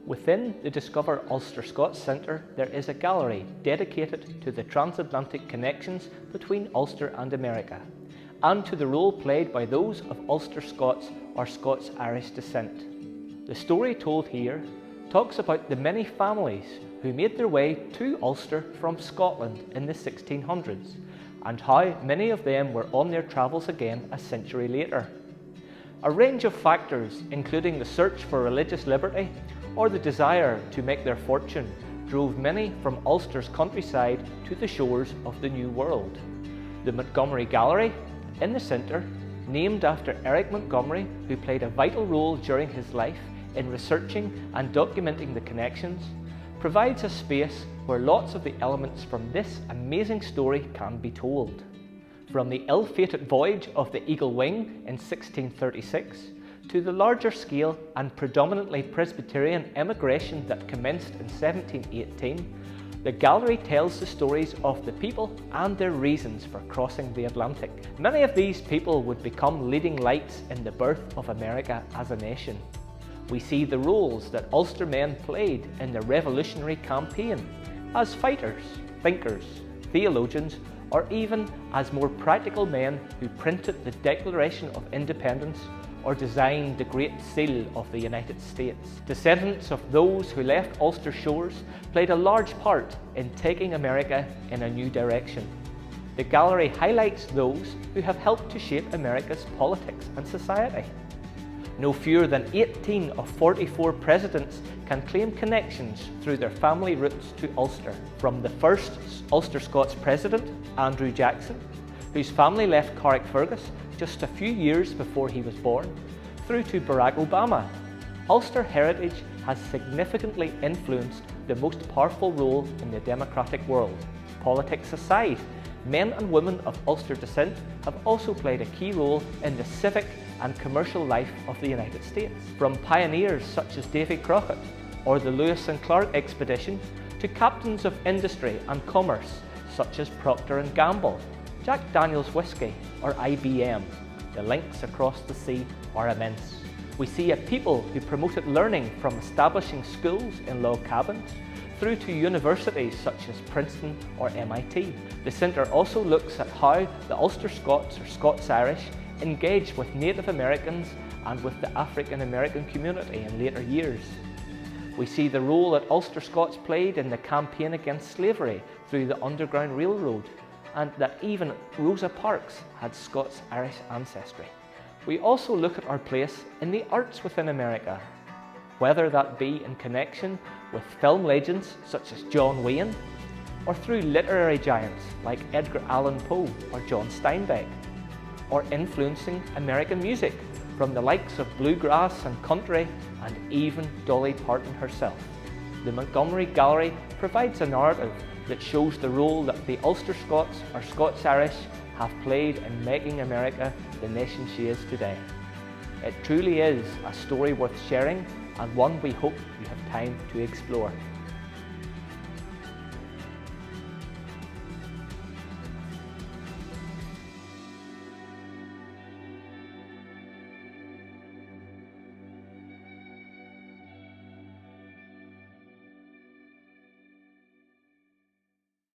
Within the Discover Ulster-Scots Centre, there is a gallery dedicated to the transatlantic connections between Ulster and America, and to the role played by those of Ulster Scots or Scots-Irish descent. The story told here talks about the many families who made their way to Ulster from Scotland in the 1600s, and how many of them were on their travels again a century later. A range of factors, including the search for religious liberty or the desire to make their fortune, drove many from Ulster's countryside to the shores of the New World. The Montgomery Gallery in the centre, named after Eric Montgomery, who played a vital role during his life in researching and documenting the connections, provides a space where lots of the elements from this amazing story can be told. From the ill-fated voyage of the Eagle Wing in 1636 to the larger scale and predominantly Presbyterian emigration that commenced in 1718, the gallery tells the stories of the people and their reasons for crossing the Atlantic. Many of these people would become leading lights in the birth of America as a nation. We see the roles that Ulster men played in the revolutionary campaign as fighters, thinkers, theologians, or even as more practical men who printed the Declaration of Independence or designed the Great Seal of the United States. Descendants of those who left Ulster shores played a large part in taking America in a new direction. The gallery highlights those who have helped to shape America's politics and society. No fewer than 18 of 44 presidents can claim connections through their family roots to Ulster, from the first Ulster-Scots president, Andrew Jackson, whose family left Carrickfergus just a few years before he was born, through to Barack Obama. Ulster heritage has significantly influenced the most powerful role in the democratic world. Politics aside, men and women of Ulster descent have also played a key role in the civic and commercial life of the United States. From pioneers such as Davy Crockett or the Lewis and Clark expedition to captains of industry and commerce such as Procter & Gamble, Jack Daniel's Whiskey or IBM, the links across the sea are immense. We see a people who promoted learning from establishing schools in log cabins through to universities such as Princeton or MIT. The centre also looks at how the Ulster Scots or Scots-Irish engaged with Native Americans and with the African American community in later years. We see the role that Ulster Scots played in the campaign against slavery through the Underground Railroad, and that even Rosa Parks had Scots-Irish ancestry. We also look at our place in the arts within America, whether that be in connection with film legends such as John Wayne, or through literary giants like Edgar Allan Poe or John Steinbeck, or influencing American music from the likes of bluegrass and country and even Dolly Parton herself. The Montgomery Gallery provides a narrative that shows the role that the Ulster Scots or Scots-Irish have played in making America the nation she is today. It truly is a story worth sharing and one we hope you have time to explore.